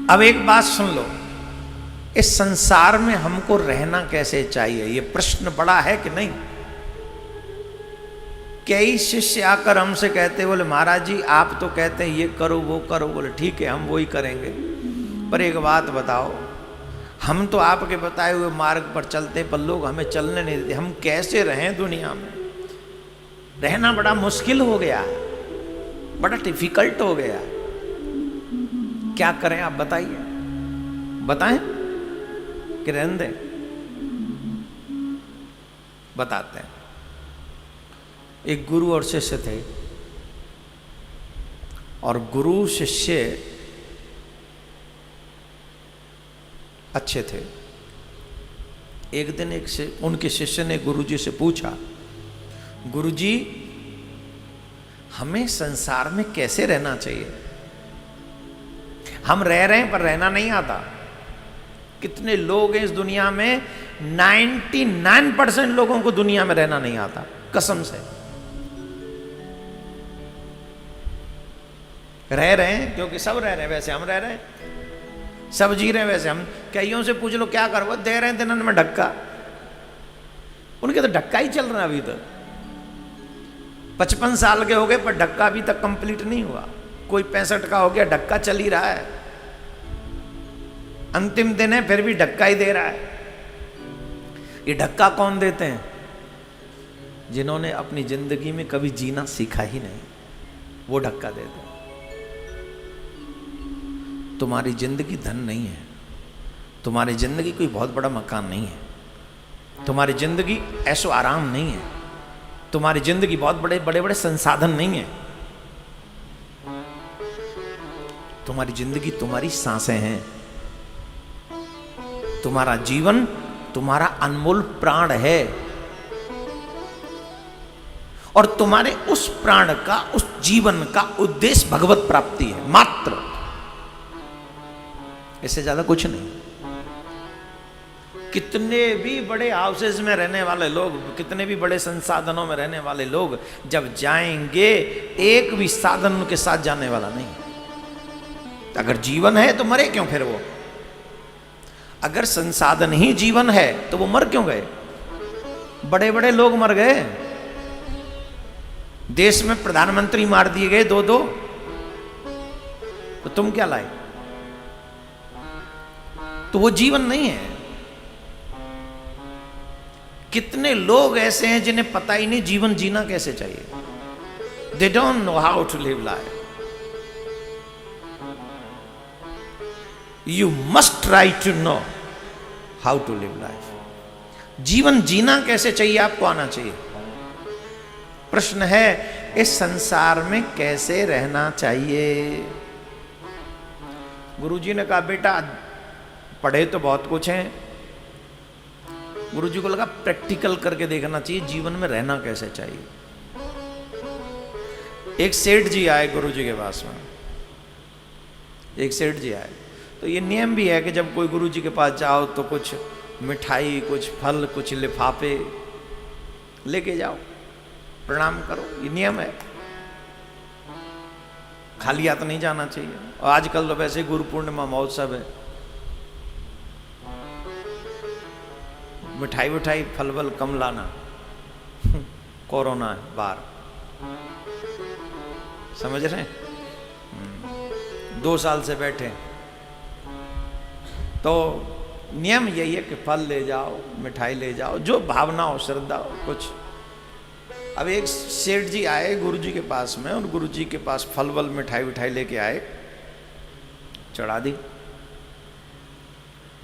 अब एक बात सुन लो, इस संसार में हमको रहना कैसे चाहिए, ये प्रश्न बड़ा है कि नहीं। कई शिष्य आकर हमसे कहते, बोले महाराज जी आप तो कहते हैं ये करो वो करो। बोले ठीक है हम वही करेंगे, पर एक बात बताओ, हम तो आपके बताए हुए मार्ग पर चलते, पर लोग हमें चलने नहीं देते, हम कैसे रहें दुनिया में। रहना बड़ा मुश्किल हो गया, बड़ा डिफिकल्ट हो गया, क्या करें आप बताइए, बताएं कि रहने दें। बताते हैं। एक गुरु और शिष्य थे, और गुरु शिष्य अच्छे थे। एक दिन उनके शिष्य ने गुरुजी से पूछा, गुरुजी हमें संसार में कैसे रहना चाहिए, हम रह रहे हैं पर रहना नहीं आता। कितने लोग हैं इस दुनिया में, 99% लोगों को दुनिया में रहना नहीं आता, कसम से। रह रहे हैं क्योंकि सब रह रहे हैं, वैसे हम रह रहे हैं, सब जी रहे हैं वैसे हम। कईयों से पूछ लो क्या करो, दे रहे हैं दिनन में ढक्का, उनके तो ढक्का ही चल रहा है अभी तक। 55 साल के हो गए पर ढक्का अभी तक कंप्लीट नहीं हुआ। कोई 65 का हो गया, ढक्का चल ही रहा है, अंतिम दिन है फिर भी ढक्का ही दे रहा है। ये ढक्का कौन देते हैं? जिन्होंने अपनी जिंदगी में कभी जीना सीखा ही नहीं, वो ढक्का देते हैं। तुम्हारी जिंदगी धन नहीं है, तुम्हारी जिंदगी कोई बहुत बड़ा मकान नहीं है, तुम्हारी जिंदगी ऐशो आराम नहीं है, तुम्हारी जिंदगी बहुत बड़े बड़े बड़े संसाधन नहीं है। तुम्हारी जिंदगी तुम्हारी सांसें हैं, तुम्हारा जीवन तुम्हारा अनमोल प्राण है, और तुम्हारे उस प्राण का, उस जीवन का उद्देश्य भगवत प्राप्ति है मात्र, इससे ज्यादा कुछ नहीं। कितने भी बड़े हाउसेज में रहने वाले लोग, कितने भी बड़े संसाधनों में रहने वाले लोग जब जाएंगे, एक भी साधन उनके साथ जाने वाला नहीं। अगर जीवन है तो मरे क्यों फिर वो? अगर संसाधन ही जीवन है तो वो मर क्यों गए? बड़े बड़े लोग मर गए, देश में प्रधानमंत्री मार दिए गए दो दो, तो तुम क्या लाए? तो वो जीवन नहीं है। कितने लोग ऐसे हैं जिन्हें पता ही नहीं जीवन जीना कैसे चाहिए। They don't know how to live life. You must try to know how to live life. जीवन जीना कैसे चाहिए आपको आना चाहिए। प्रश्न है इस संसार में कैसे रहना चाहिए। गुरुजी ने कहा बेटा पढ़े तो बहुत कुछ हैं, गुरुजी को लगा प्रैक्टिकल करके देखना चाहिए जीवन में रहना कैसे चाहिए। एक सेठ जी आए गुरुजी के पास में, एक सेठ जी आए, तो ये नियम भी है कि जब कोई गुरुजी के पास जाओ तो कुछ मिठाई, कुछ फल, कुछ लिफाफे लेके जाओ, प्रणाम करो, ये नियम है। खाली हाथ नहीं जाना चाहिए। और आजकल तो वैसे गुरु पूर्णिमा महोत्सव है, मिठाई विठाई फल वल कम लाना, कोरोना है बाहर, समझ रहे हैं। 2 साल से बैठे, तो नियम यही है कि फल ले जाओ, मिठाई ले जाओ, जो भावना हो, श्रद्धा हो कुछ। अब एक सेठ जी आए गुरुजी के पास में, और गुरुजी के पास फल वल मिठाई विठाई लेके आए, चढ़ा दी।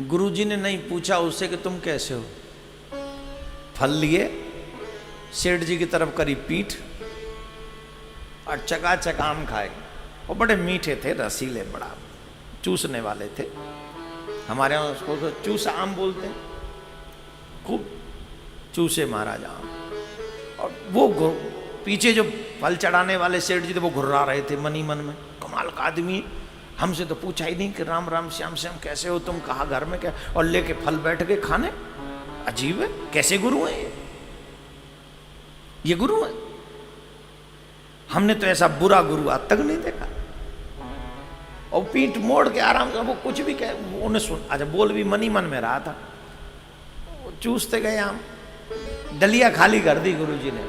गुरुजी ने नहीं पूछा उससे कि तुम कैसे हो, फल लिए, सेठ जी की तरफ करी पीठ, और चकाचक आम खाए। वो बड़े मीठे थे, रसीले, बड़ा चूसने वाले थे। हमारे यहाँ उसको तो चूसा आम बोलते हैं, खूब चूसे महाराज आम। और वो पीछे जो फल चढ़ाने वाले सेठ जी थे वो घुर्रा रहे थे मनी मन में, कमाल का आदमी, हमसे तो पूछा ही नहीं कि राम राम श्याम श्याम कैसे हो तुम, कहा घर में क्या, और लेके फल बैठ के खाने। अजीब है, कैसे गुरु है ये गुरु है? हमने तो ऐसा बुरा गुरु आज तक नहीं देखा। और पीठ मोड़ के आराम से, वो कुछ भी कह, उन्हें सुन, अच्छा बोल भी मन ही मन में रहा था, चूसते गए आम, डलिया खाली कर दी गुरुजी ने,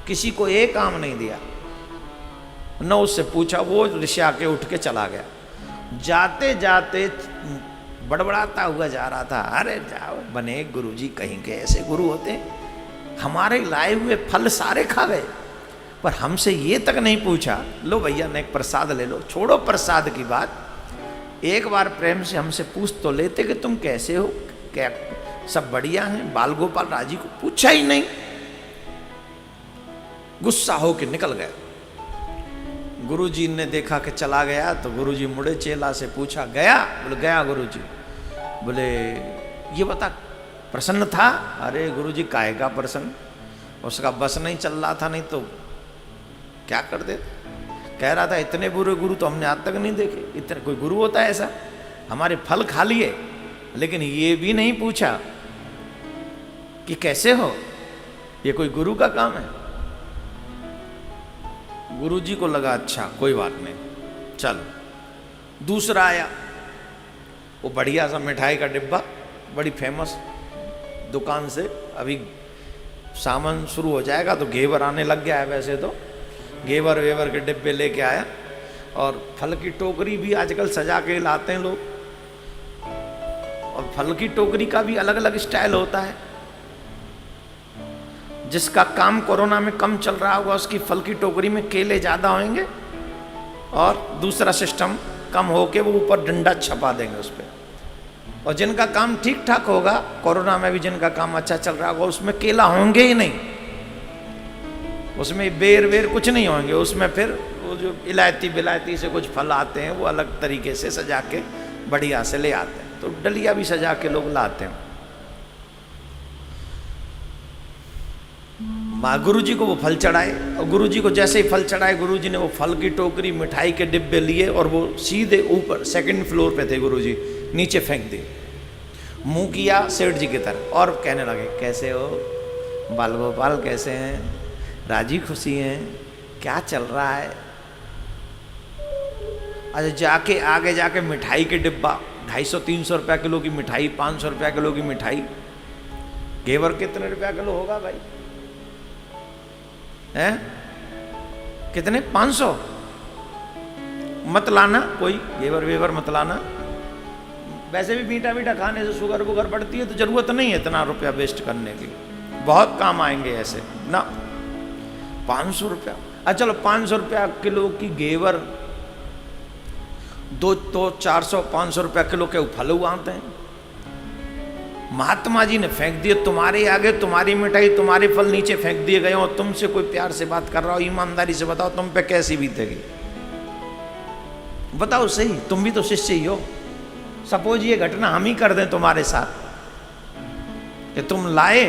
किसी को एक आम नहीं दिया, न उससे पूछा, वो ऋषि आके उठ के चला गया। जाते जाते बड़बड़ाता हुआ जा रहा था, अरे जाओ बने गुरुजी, कहीं के ऐसे गुरु होते, हमारे लाए हुए फल सारे खा गए, पर हमसे ये तक नहीं पूछा, लो भैया ने एक प्रसाद ले लो, छोड़ो प्रसाद की बात, एक बार प्रेम से हमसे पूछ तो लेते कि तुम कैसे हो, क्या सब बढ़िया हैं। बाल गोपाल राजी को पूछा ही नहीं, गुस्सा होकर निकल गया। गुरुजी ने देखा कि चला गया तो गुरुजी मुड़े, चेला से पूछा, गया? बोले गया गुरुजी। बोले ये बता प्रसन्न था? अरे गुरुजी काहे का प्रसन्न, उसका बस नहीं चल रहा था, नहीं तो क्या कर देते। कह रहा था इतने बुरे गुरु तो हमने आज तक नहीं देखे, इतने कोई गुरु होता है ऐसा, हमारे फल खा लिए, लेकिन ये भी नहीं पूछा कि कैसे हो, ये कोई गुरु का काम है। गुरुजी को लगा अच्छा कोई बात नहीं, चलो। दूसरा आया, वो बढ़िया सा मिठाई का डिब्बा, बड़ी फेमस दुकान से, अभी सामान शुरू हो जाएगा तो घेवर आने लग गया है, वैसे तो घेवर वेवर के डिब्बे लेके आया, और फल की टोकरी भी आजकल सजा के लाते हैं लोग, और फल की टोकरी का भी अलग अलग स्टाइल होता है। जिसका काम कोरोना में कम चल रहा होगा उसकी फल की टोकरी में केले ज़्यादा होंगे, और दूसरा सिस्टम कम होके वो ऊपर डंडा छपा देंगे उस पर। और जिनका काम ठीक ठाक होगा, कोरोना में भी जिनका काम अच्छा चल रहा होगा, उसमें केला होंगे ही नहीं, उसमें बेर वेर कुछ नहीं होंगे, उसमें फिर वो जो इलायती बिलायती से कुछ फल आते हैं वो अलग तरीके से सजा के बढ़िया से ले आते हैं, तो डलिया भी सजा के लोग लाते हैं। माँ गुरुजी को वो फल चढ़ाए, और गुरुजी को जैसे ही फल चढ़ाए, गुरुजी ने वो फल की टोकरी मिठाई के डिब्बे लिए और वो सीधे ऊपर सेकंड फ्लोर पे थे गुरुजी, नीचे फेंक दिए, मुंह किया सेठ जी की तरफ और कहने लगे, कैसे हो बाल गोपाल, कैसे हैं, राजी खुशी हैं, क्या चल रहा है। अच्छा जाके आगे जाके मिठाई के डिब्बा, 250-300 रुपया किलो की मिठाई, 500 रुपया किलो की मिठाई, घेवर कितने रुपया किलो होगा भाई, हैं कितने, 500। मत लाना कोई घेवर वेवर मत लाना, वैसे भी मीठा मीठा खाने से शुगर वुगर बढ़ती है, तो जरूरत नहीं है इतना रुपया वेस्ट करने की, बहुत काम आएंगे ऐसे ना। 500 रुपया, अच्छा चलो 500 रुपया किलो की घेवर, 400-500 रुपया किलो के फल उगाते हैं। महात्मा जी ने फेंक दिए तुम्हारे आगे, तुम्हारी मिठाई तुम्हारे फल नीचे फेंक दिए गए, और तुमसे कोई प्यार से बात कर रहा हो, ईमानदारी से बताओ तुम पे कैसी बीतेगी, बताओ सही, तुम भी तो शिष्य ही हो। सपोज ये घटना हम ही कर दें तुम्हारे साथ कि तुम लाए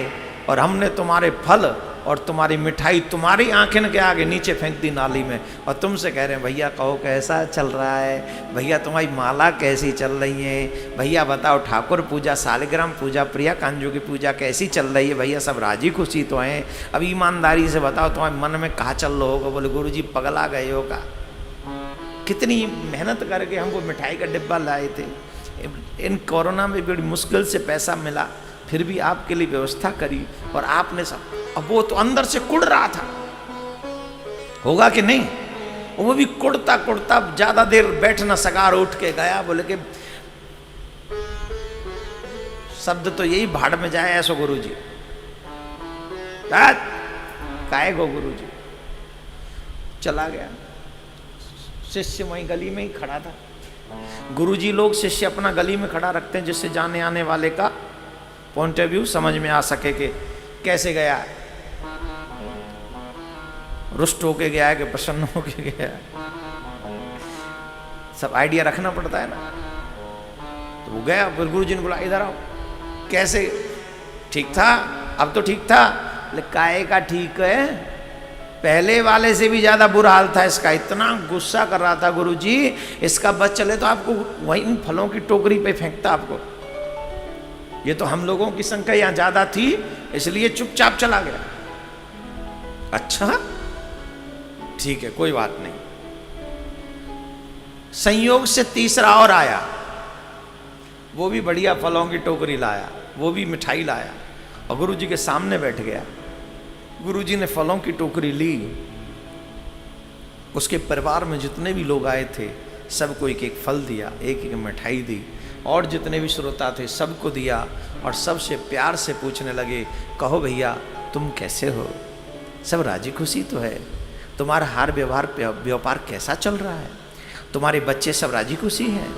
और हमने तुम्हारे फल और तुम्हारी मिठाई तुम्हारी आंखें के आगे नीचे फेंक दी नाली में, और तुमसे कह रहे हैं भैया कहो कैसा चल रहा है, भैया तुम्हारी माला कैसी चल रही है, भैया बताओ ठाकुर पूजा, सालिग्राम पूजा, प्रिया कांजू की पूजा कैसी चल रही है, भैया सब राजी खुशी तो हैं, अब ईमानदारी से बताओ तुम्हारे मन में कहाँ चल रहा होगा। बोले गुरुजी पगला गए होगा, कितनी मेहनत करके हमको मिठाई का डिब्बा लाए थे, इन कोरोना में बड़ी मुश्किल से पैसा मिला, फिर भी आपके लिए व्यवस्था करी, और आपने सब, अब वो तो अंदर से कुड़ रहा था, होगा कि नहीं, वो भी कुड़ता कुड़ता ज्यादा देर बैठ न सका, उठ के गया, बोले कि शब्द तो यही भाड़ में जाए ऐसो गुरुजी, काय गो गुरुजी। चला गया, शिष्य वहीं गली में ही खड़ा था। गुरुजी लोग शिष्य अपना गली में खड़ा रखते हैं जिससे जाने आने वाले का पॉइंट ऑफ व्यू समझ में आ सके कि कैसे गया है, रुष्ट होके गया है कि प्रसन्न होके गया है, सब आइडिया रखना पड़ता है ना। तो वो गया, फिर गुरुजी ने बोला इधर आओ, कैसे, ठीक था, अब तो ठीक था, काहे का ठीक है, पहले वाले से भी ज्यादा बुरा हाल था इसका, इतना गुस्सा कर रहा था गुरुजी, इसका बस चले तो आपको वहीं फलों की टोकरी पे फेंकता आपको, ये तो हम लोगों की संख्या यहां ज्यादा थी इसलिए चुपचाप चला गया। अच्छा ठीक है कोई बात नहीं। संयोग से तीसरा और आया, वो भी बढ़िया फलों की टोकरी लाया, वो भी मिठाई लाया और गुरुजी के सामने बैठ गया। गुरुजी ने फलों की टोकरी ली, उसके परिवार में जितने भी लोग आए थे सबको एक एक फल दिया, एक एक मिठाई दी, और जितने भी श्रोता थे सबको दिया और सबसे प्यार से पूछने लगे, कहो भैया तुम कैसे हो, सब राजी खुशी तो है, तुम्हारा हार व्यवहार व्यापार कैसा चल रहा है, तुम्हारे बच्चे सब राजी खुशी हैं,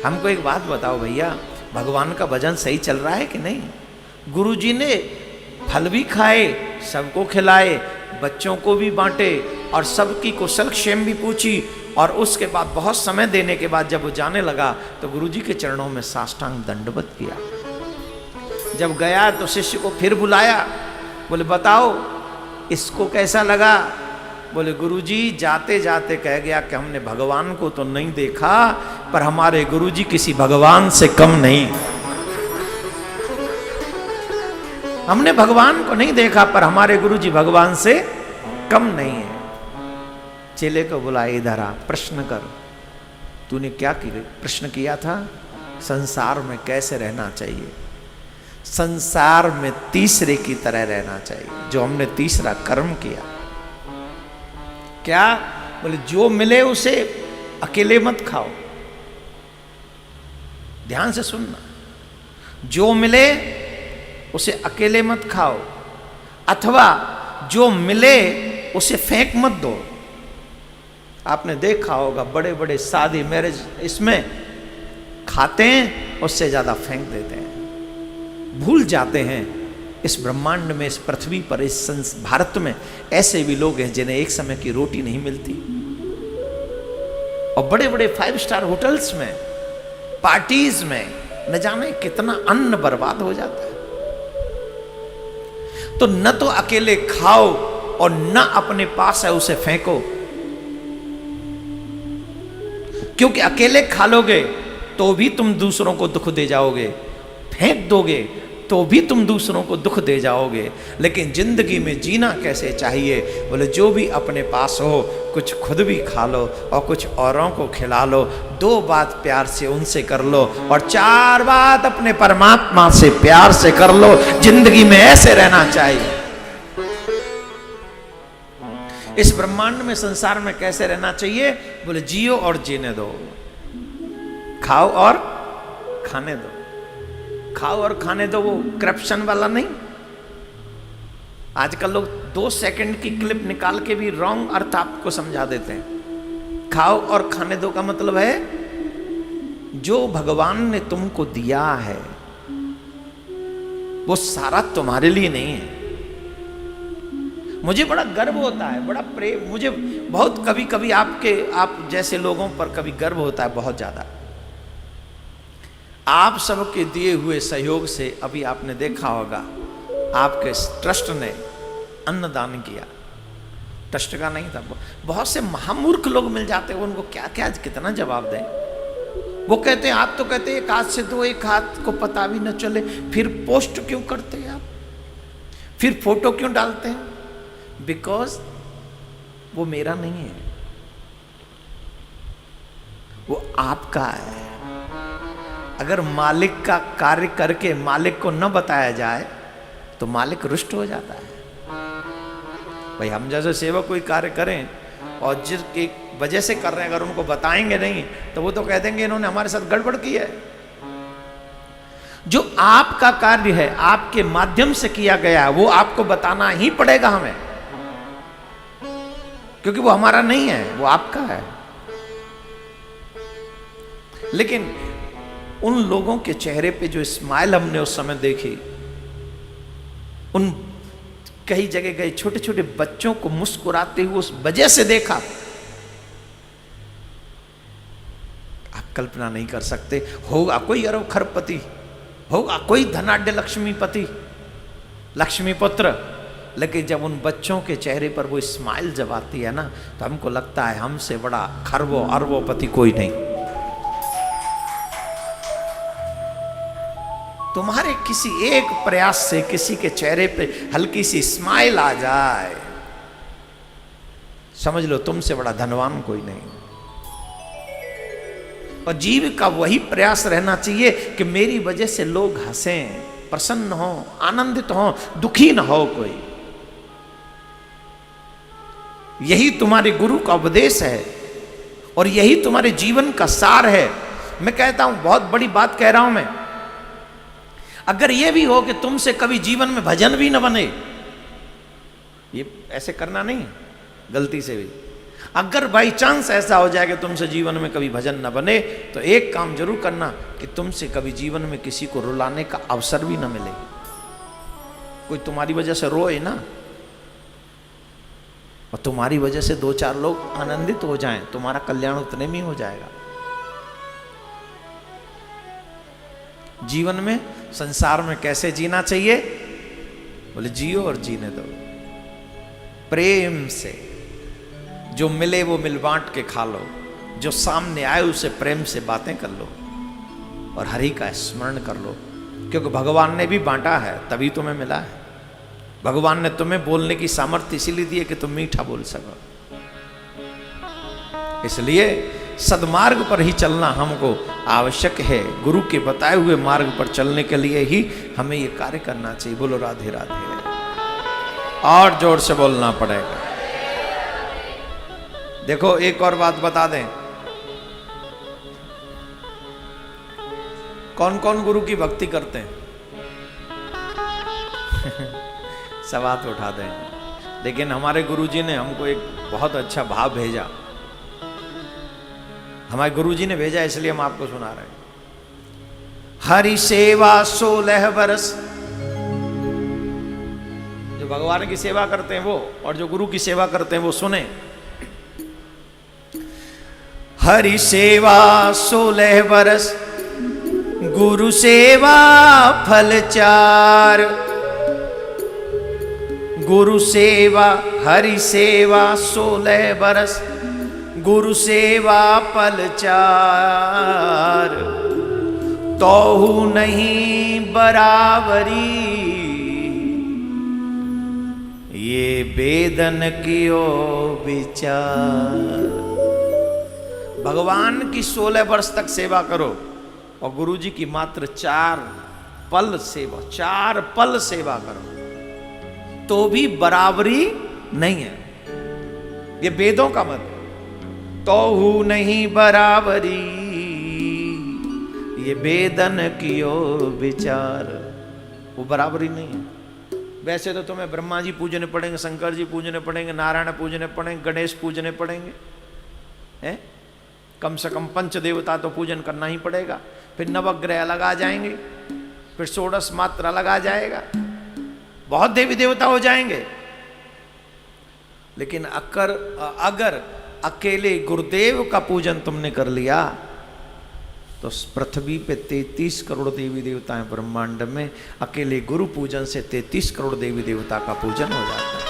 हमको एक बात बताओ भैया, भगवान का भजन सही चल रहा है कि नहीं। गुरुजी ने फल भी खाए, सबको खिलाए, बच्चों को भी बांटे और सबकी कुशल क्षेम भी पूछी, और उसके बाद बहुत समय देने के बाद जब वो जाने लगा तो गुरुजी के चरणों में साष्टांग दंडवत किया। जब गया तो शिष्य को फिर बुलाया, बोले बताओ इसको कैसा लगा। बोले गुरुजी जाते जाते कह गया कि हमने भगवान को तो नहीं देखा पर हमारे गुरुजी किसी भगवान से कम नहीं, हमने भगवान को नहीं देखा पर हमारे गुरुजी भगवान से कम नहीं है। चेले को बुलाए, इधर आ, प्रश्न कर, तूने क्या प्रश्न किया था, संसार में कैसे रहना चाहिए, संसार में तीसरे की तरह रहना चाहिए, जो हमने तीसरा कर्म किया। क्या बोले, जो मिले उसे अकेले मत खाओ, ध्यान से सुनना, जो मिले उसे अकेले मत खाओ, अथवा जो मिले उसे फेंक मत दो। आपने देखा होगा बड़े बड़े शादी मैरिज इसमें खाते हैं उससे ज्यादा फेंक देते हैं, भूल जाते हैं इस ब्रह्मांड में, इस पृथ्वी पर, इस भारत में ऐसे भी लोग हैं जिन्हें एक समय की रोटी नहीं मिलती, और बड़े बड़े 5 स्टार होटल्स में, पार्टीज में न जाने कितना अन्न बर्बाद हो जाता है। तो न तो अकेले खाओ और न अपने पास है उसे फेंको, क्योंकि अकेले खा लोगे तो भी तुम दूसरों को दुख दे जाओगे, फेंक दोगे तो भी तुम दूसरों को दुख दे जाओगे। लेकिन जिंदगी में जीना कैसे चाहिए, बोले जो भी अपने पास हो कुछ खुद भी खा लो और कुछ औरों को खिला लो, 2 बात प्यार से उनसे कर लो और 4 बात अपने परमात्मा से प्यार से कर लो। जिंदगी में ऐसे रहना चाहिए। इस ब्रह्मांड में, संसार में कैसे रहना चाहिए, बोले जियो और जीने दो, खाओ और खाने दो, खाओ और खाने दो, वो करप्शन वाला नहीं। आजकल लोग 2 सेकंड की क्लिप निकाल के भी रॉन्ग अर्थ आपको समझा देते हैं। खाओ और खाने दो का मतलब है जो भगवान ने तुमको दिया है वो सारा तुम्हारे लिए नहीं है। मुझे बड़ा गर्व होता है, बड़ा प्रेम, मुझे बहुत कभी कभी आप जैसे लोगों पर कभी गर्व होता है, बहुत ज्यादा। आप सबके दिए हुए सहयोग से अभी आपने देखा होगा आपके ट्रस्ट ने अन्नदान किया, ट्रस्ट का नहीं था। बहुत से महामूर्ख लोग मिल जाते हैं, उनको क्या क्या कितना जवाब दें। वो कहते हैं, आप तो कहते हैं एक हाथ से दो, एक हाथ को पता भी न चले, फिर पोस्ट क्यों करते हैं आप, फिर फोटो क्यों डालते हैं? बिकॉज वो मेरा नहीं है, वो आपका है। अगर मालिक का कार्य करके मालिक को न बताया जाए तो मालिक रुष्ट हो जाता है। भाई हम जैसे सेवक कोई कार्य करें और जिस एक वजह से कर रहे हैं, अगर उनको बताएंगे नहीं तो वो तो कह देंगे इन्होंने हमारे साथ गड़बड़ की है। जो आपका कार्य है, आपके माध्यम से किया गया है, वो आपको बताना ही पड़ेगा हमें, क्योंकि वो हमारा नहीं है, वो आपका है। लेकिन उन लोगों के चेहरे पे जो स्माइल हमने उस समय देखी, उन कई जगह गए छोटे छोटे बच्चों को मुस्कुराते हुए उस वजह से देखा, आप कल्पना नहीं कर सकते। होगा कोई अरब खरबपति, होगा कोई धनाढ्य लक्ष्मीपति, लक्ष्मीपुत्र, लेकिन जब उन बच्चों के चेहरे पर वो स्माइल जब आती है ना, तो हमको लगता है हमसे बड़ा खरबों अरबोपति कोई नहीं। तुम्हारे किसी एक प्रयास से किसी के चेहरे पे हल्की सी स्माइल आ जाए, समझ लो तुमसे बड़ा धनवान कोई नहीं। और जीव का वही प्रयास रहना चाहिए कि मेरी वजह से लोग हंसें, प्रसन्न हो, आनंदित हो, दुखी न हो कोई। यही तुम्हारे गुरु का उपदेश है और यही तुम्हारे जीवन का सार है। मैं कहता हूं, बहुत बड़ी बात कह रहा हूं मैं, अगर यह भी हो कि तुमसे कभी जीवन में भजन भी न बने, ये ऐसे करना नहीं गलती से भी, अगर बाई चांस ऐसा हो जाए कि तुमसे जीवन में कभी भजन न बने, तो एक काम जरूर करना कि तुमसे कभी जीवन में किसी को रुलाने का अवसर भी न मिले। कोई तुम्हारी वजह से रोए ना, और तुम्हारी वजह से 2-4 लोग आनंदित हो जाएं, तुम्हारा कल्याण उतने में हो जाएगा। जीवन में, संसार में कैसे जीना चाहिए? बोले जियो और जीने दो प्रेम से। जो मिले वो मिल बांट के खा लो, जो सामने आए उसे प्रेम से बातें कर लो और हरि का स्मरण कर लो, क्योंकि भगवान ने भी बांटा है तभी तुम्हें मिला है। भगवान ने तुम्हें बोलने की सामर्थ्य इसीलिए दी है कि तुम मीठा बोल सको। इसलिए सदमार्ग पर ही चलना हमको आवश्यक है। गुरु के बताए हुए मार्ग पर चलने के लिए ही हमें ये कार्य करना चाहिए। बोलो राधे राधे। और जोर से बोलना पड़ेगा। देखो एक और बात बता दें, कौन कौन गुरु की भक्ति करते हैं? सब हाथ उठा दें। लेकिन हमारे गुरुजी ने हमको एक बहुत अच्छा भाव भेजा, हमारे गुरुजी ने भेजा, इसलिए हम आपको सुना रहे हैं। हरि सेवा 16 बरस। जो भगवान की सेवा करते हैं वो, और जो गुरु की सेवा करते हैं वो सुने। हरि सेवा 16 बरस, गुरु सेवा फल 4। गुरु सेवा हरि सेवा 16 बरस, गुरु सेवा फल 4। तोहू नहीं बराबरी, ये वेदन कियो विचार। भगवान की 16 वर्ष तक सेवा करो और गुरुजी की मात्र 4 पल सेवा करो, तो भी बराबरी नहीं है। ये वेदों का मत, तोहू नहीं बराबरी, ये वेदन कियो विचार। वो बराबरी नहीं है। वैसे तो तुम्हें ब्रह्मा जी पूजने पड़ेंगे, शंकर जी पूजने पड़ेंगे, नारायण पूजने पड़ेंगे, गणेश पूजने पड़ेंगे, हैं? कम से कम 5 देवता तो पूजन करना ही पड़ेगा। फिर नवग्रह अलग आ जाएंगे, फिर षोडश मात्र अलग आ जाएगा, बहुत देवी देवता हो जाएंगे। लेकिन अगर अकेले गुरुदेव का पूजन तुमने कर लिया तो पृथ्वी पे 33 करोड़ देवी देवता हैं ब्रह्मांड में। अकेले गुरु पूजन से 33 करोड़ देवी देवता का पूजन हो जाता है।